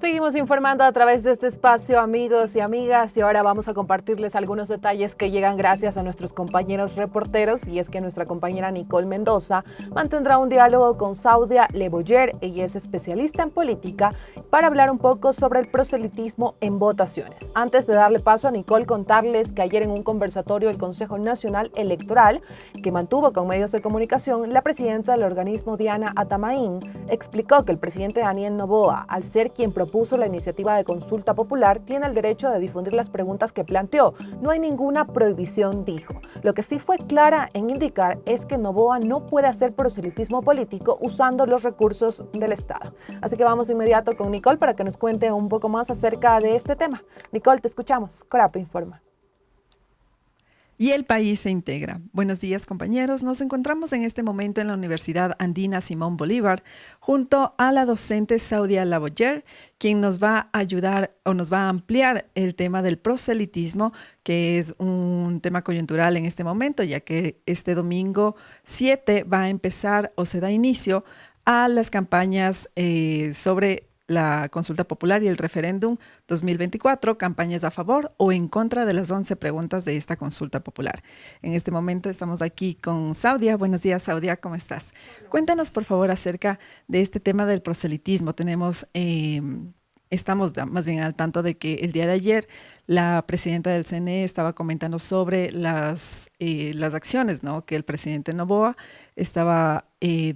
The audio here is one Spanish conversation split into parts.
Seguimos informando a través de este espacio, amigos y amigas, y ahora vamos a compartirles algunos detalles que llegan gracias a nuestros compañeros reporteros, y es que nuestra compañera Nicole Mendoza mantendrá un diálogo con Saudia Leboyer. Ella es especialista en política, para hablar un poco sobre el proselitismo en votaciones. Antes de darle paso a Nicole, contarles que ayer en un conversatorio del Consejo Nacional Electoral que mantuvo con medios de comunicación, la presidenta del organismo, Diana Atamaín, explicó que el presidente Daniel Noboa, al ser quien propuso la iniciativa de consulta popular, tiene el derecho de difundir las preguntas que planteó. No hay ninguna prohibición, dijo. Lo que sí fue clara en indicar es que Noboa no puede hacer proselitismo político usando los recursos del Estado. Así que vamos de inmediato con Nicole para que nos cuente un poco más acerca de este tema. Nicole, te escuchamos. Corape informa. Y el país se integra. Buenos días, compañeros. Nos encontramos en este momento en la Universidad Andina Simón Bolívar junto a la docente Saudia Leboyer, quien nos va a ayudar o nos va a ampliar el tema del proselitismo, que es un tema coyuntural en este momento, ya que este domingo 7 va a empezar o se da inicio a las campañas sobre la consulta popular y el referéndum 2024, campañas a favor o en contra de las 11 preguntas de esta consulta popular. En este momento estamos aquí con Saudia. Buenos días, Saudia, ¿cómo estás? Cuéntanos, por favor, acerca de este tema del proselitismo. Estamos más bien al tanto de que el día de ayer la presidenta del CNE estaba comentando sobre las acciones, ¿no?, que el presidente Noboa estaba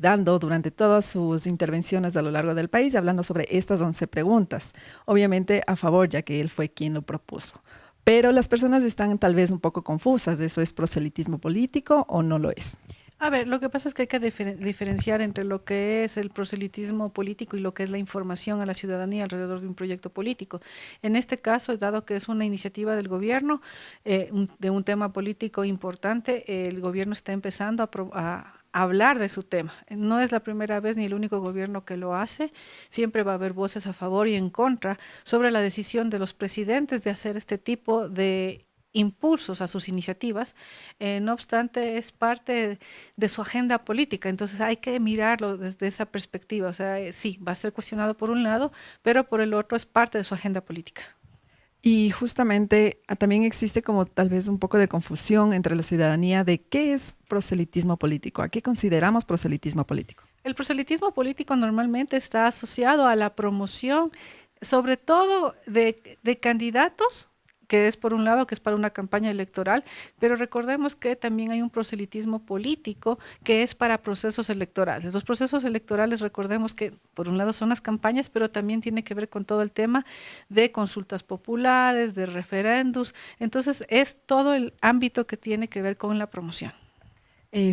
dando durante todas sus intervenciones a lo largo del país, hablando sobre estas 11 preguntas. Obviamente a favor, ya que él fue quien lo propuso. Pero las personas están tal vez un poco confusas. ¿Eso es proselitismo político o no lo es? A ver, lo que pasa es que hay que diferenciar entre lo que es el proselitismo político y lo que es la información a la ciudadanía alrededor de un proyecto político. En este caso, dado que es una iniciativa del gobierno de un tema político importante, el gobierno está empezando a hablar de su tema. No es la primera vez ni el único gobierno que lo hace. Siempre va a haber voces a favor y en contra sobre la decisión de los presidentes de hacer este tipo de impulsos a sus iniciativas. No obstante, es parte de su agenda política, entonces hay que mirarlo desde esa perspectiva. O sea, sí, va a ser cuestionado por un lado, pero por el otro es parte de su agenda política. Y justamente también existe como tal vez un poco de confusión entre la ciudadanía de qué es proselitismo político, a qué consideramos proselitismo político. El proselitismo político normalmente está asociado a la promoción, sobre todo de candidatos, que es por un lado, que es para una campaña electoral, pero recordemos que también hay un proselitismo político que es para procesos electorales. Los procesos electorales, recordemos que por un lado son las campañas, pero también tiene que ver con todo el tema de consultas populares, de referéndums. Entonces es todo el ámbito que tiene que ver con la promoción.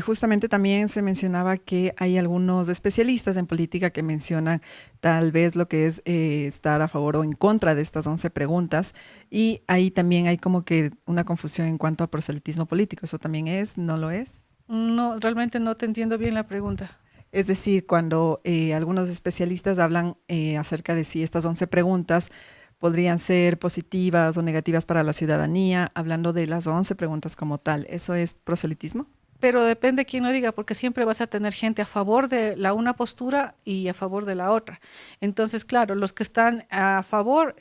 Justamente también se mencionaba que hay algunos especialistas en política que mencionan tal vez lo que es estar a favor o en contra de estas 11 preguntas, y ahí también hay como que una confusión en cuanto a proselitismo político. ¿Eso también es? ¿No lo es? No, realmente no te entiendo bien la pregunta. Es decir, cuando algunos especialistas hablan acerca de si estas 11 preguntas podrían ser positivas o negativas para la ciudadanía, hablando de las 11 preguntas como tal, ¿eso es proselitismo? Pero depende quién lo diga, porque siempre vas a tener gente a favor de la una postura y a favor de la otra. Entonces, claro, los que están a favor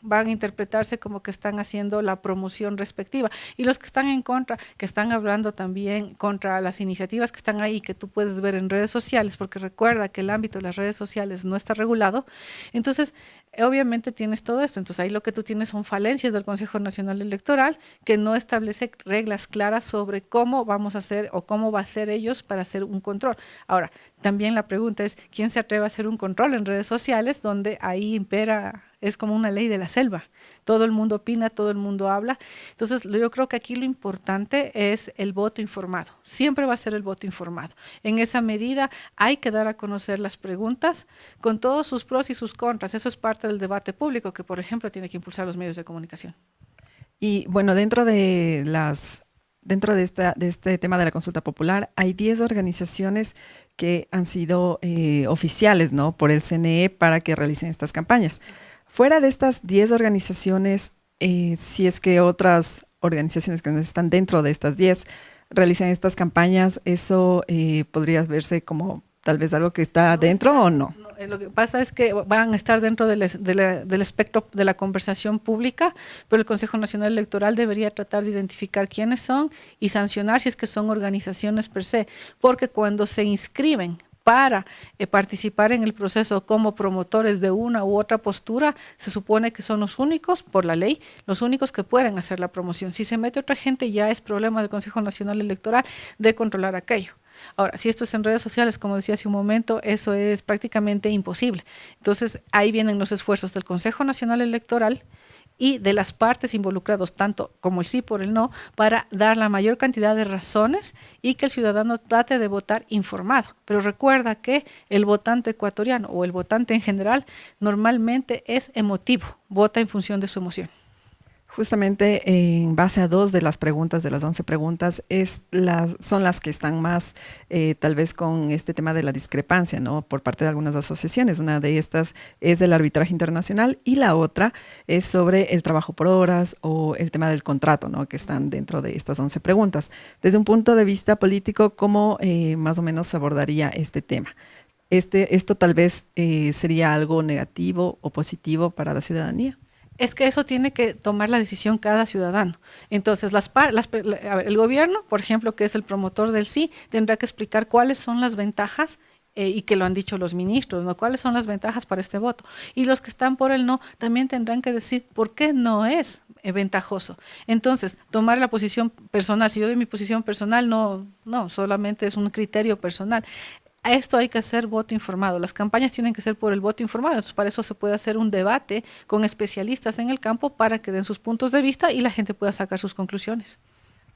van a interpretarse como que están haciendo la promoción respectiva. Y los que están en contra, que están hablando también contra las iniciativas que están ahí, que tú puedes ver en redes sociales, porque recuerda que el ámbito de las redes sociales no está regulado. Entonces, obviamente tienes todo esto. Entonces, ahí lo que tú tienes son falencias del Consejo Nacional Electoral, que no establece reglas claras sobre cómo vamos a hacer o cómo va a ser ellos para hacer un control. Ahora, también la pregunta es, ¿quién se atreve a hacer un control en redes sociales donde ahí impera, es como una ley de la selva? Todo el mundo opina, todo el mundo habla. Entonces, yo creo que aquí lo importante es el voto informado. Siempre va a ser el voto informado. En esa medida hay que dar a conocer las preguntas con todos sus pros y sus contras. Eso es parte del debate público que, por ejemplo, tiene que impulsar los medios de comunicación. Y bueno, dentro de este tema de la consulta popular, hay 10 organizaciones que han sido oficiales, ¿no?, por el CNE para que realicen estas campañas. Fuera de estas 10 organizaciones, si es que otras organizaciones que no están dentro de estas 10 realizan estas campañas, ¿eso podría verse como tal vez algo que está dentro o no? Lo que pasa es que van a estar dentro del espectro de la conversación pública, pero el Consejo Nacional Electoral debería tratar de identificar quiénes son y sancionar si es que son organizaciones per se, porque cuando se inscriben para participar en el proceso como promotores de una u otra postura, se supone que son los únicos, por la ley, los únicos que pueden hacer la promoción. Si se mete otra gente, ya es problema del Consejo Nacional Electoral de controlar aquello. Ahora, si esto es en redes sociales, como decía hace un momento, eso es prácticamente imposible. Entonces, ahí vienen los esfuerzos del Consejo Nacional Electoral y de las partes involucradas, tanto como el sí por el no, para dar la mayor cantidad de razones y que el ciudadano trate de votar informado. Pero recuerda que el votante ecuatoriano o el votante en general normalmente es emotivo, vota en función de su emoción. Justamente en base a 2 de las preguntas, de las 11 preguntas, son las que están más tal vez con este tema de la discrepancia, ¿no? Por parte de algunas asociaciones. Una de estas es el arbitraje internacional y la otra es sobre el trabajo por horas o el tema del contrato, ¿no? Que están dentro de estas 11 preguntas. Desde un punto de vista político, ¿cómo más o menos se abordaría este tema? ¿Esto tal vez sería algo negativo o positivo para la ciudadanía? Es que eso tiene que tomar la decisión cada ciudadano. Entonces, el gobierno, por ejemplo, que es el promotor del sí, tendrá que explicar cuáles son las ventajas y que lo han dicho los ministros, ¿no? ¿Cuáles son las ventajas para este voto? Y los que están por el no también tendrán que decir por qué no es ventajoso. Entonces, tomar la posición personal, si yo doy mi posición personal, no, solamente es un criterio personal. A esto hay que hacer voto informado. Las campañas tienen que ser por el voto informado. Entonces, para eso se puede hacer un debate con especialistas en el campo para que den sus puntos de vista y la gente pueda sacar sus conclusiones.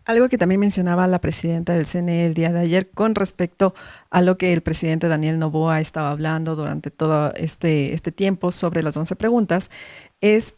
Algo que también mencionaba la presidenta del CNE el día de ayer con respecto a lo que el presidente Daniel Noboa estaba hablando durante todo este tiempo sobre las 11 preguntas, es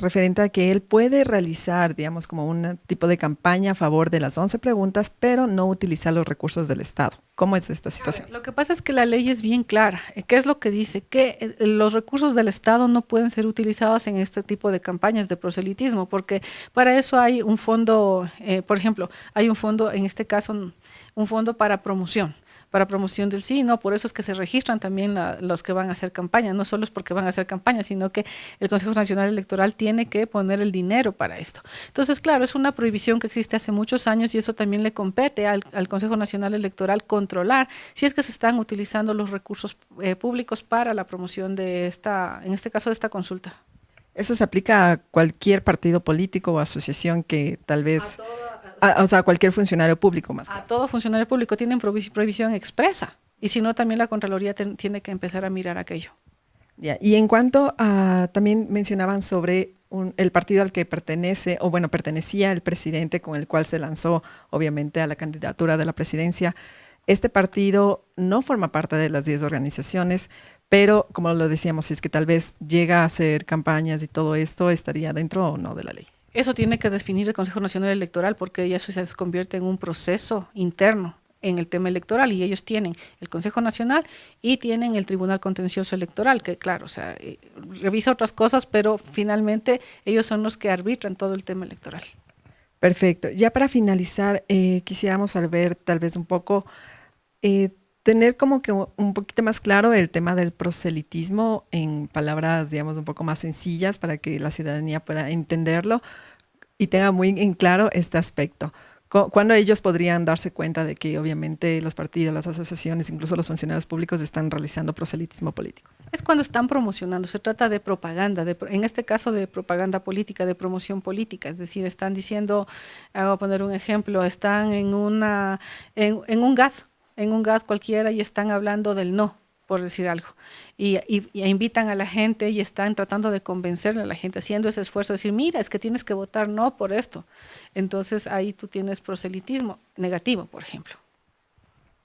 referente a que él puede realizar, digamos, como un tipo de campaña a favor de las 11 preguntas, pero no utilizar los recursos del Estado. ¿Cómo es esta situación? Lo que pasa es que la ley es bien clara. ¿Qué es lo que dice? Que los recursos del Estado no pueden ser utilizados en este tipo de campañas de proselitismo, porque para eso hay un fondo, por ejemplo, hay un fondo, en este caso, un fondo para promoción del sí, no, por eso es que se registran también los que van a hacer campaña, no solo es porque van a hacer campaña, sino que el Consejo Nacional Electoral tiene que poner el dinero para esto. Entonces, claro, es una prohibición que existe hace muchos años y eso también le compete al Consejo Nacional Electoral controlar si es que se están utilizando los recursos públicos para la promoción de en este caso, de esta consulta. ¿Eso se aplica a cualquier partido político o asociación que tal vez... o sea, cualquier funcionario público más. A todo funcionario público tienen prohibición expresa y si no, también la Contraloría tiene que empezar a mirar aquello. Ya. Y en cuanto a, también mencionaban sobre el partido al que pertenece, o bueno, pertenecía el presidente con el cual se lanzó obviamente a la candidatura de la presidencia. Este partido no forma parte de las 10 organizaciones, pero como lo decíamos, si es que tal vez llega a hacer campañas y todo esto, ¿estaría dentro o no de la ley? Eso tiene que definir el Consejo Nacional Electoral porque ya eso se convierte en un proceso interno en el tema electoral y ellos tienen el Consejo Nacional y tienen el Tribunal Contencioso Electoral, que claro, o sea, revisa otras cosas, pero finalmente ellos son los que arbitran todo el tema electoral. Perfecto. Ya para finalizar, quisiéramos saber tal vez un poco, tener como que un poquito más claro el tema del proselitismo en palabras, digamos, un poco más sencillas para que la ciudadanía pueda entenderlo y tenga muy en claro este aspecto. ¿Cuándo ellos podrían darse cuenta de que obviamente los partidos, las asociaciones, incluso los funcionarios públicos están realizando proselitismo político? Es cuando están promocionando, se trata de propaganda, en este caso de propaganda política, de promoción política, es decir, están diciendo, voy a poner un ejemplo, están en un GAD cualquiera y están hablando del no, por decir algo, y invitan a la gente y están tratando de convencerle a la gente, haciendo ese esfuerzo de decir, mira, es que tienes que votar no por esto. Entonces ahí tú tienes proselitismo negativo, por ejemplo.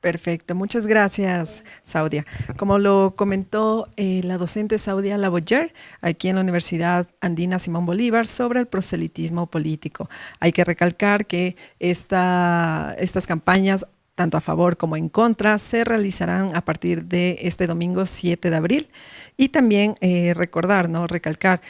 Perfecto, muchas gracias, Saudia. Como lo comentó la docente Saudia Laboyer, aquí en la Universidad Andina Simón Bolívar, sobre el proselitismo político. Hay que recalcar que estas campañas, tanto a favor como en contra, se realizarán a partir de este domingo 7 de abril. Y también recordar, ¿no? Recalcar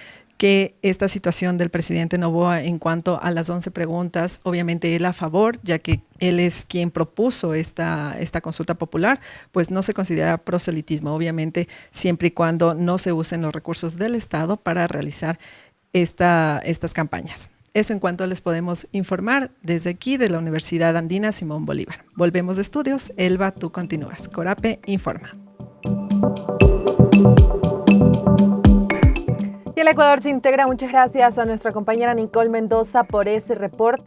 que esta situación del presidente Noboa en cuanto a las 11 preguntas, obviamente él a favor, ya que él es quien propuso esta consulta popular, pues no se considera proselitismo, obviamente siempre y cuando no se usen los recursos del Estado para realizar estas campañas. Eso en cuanto les podemos informar desde aquí de la Universidad Andina Simón Bolívar. Volvemos de estudios. Elba, tú continúas. Corape informa. Y el Ecuador se integra. Muchas gracias a nuestra compañera Nicole Mendoza por este reporte.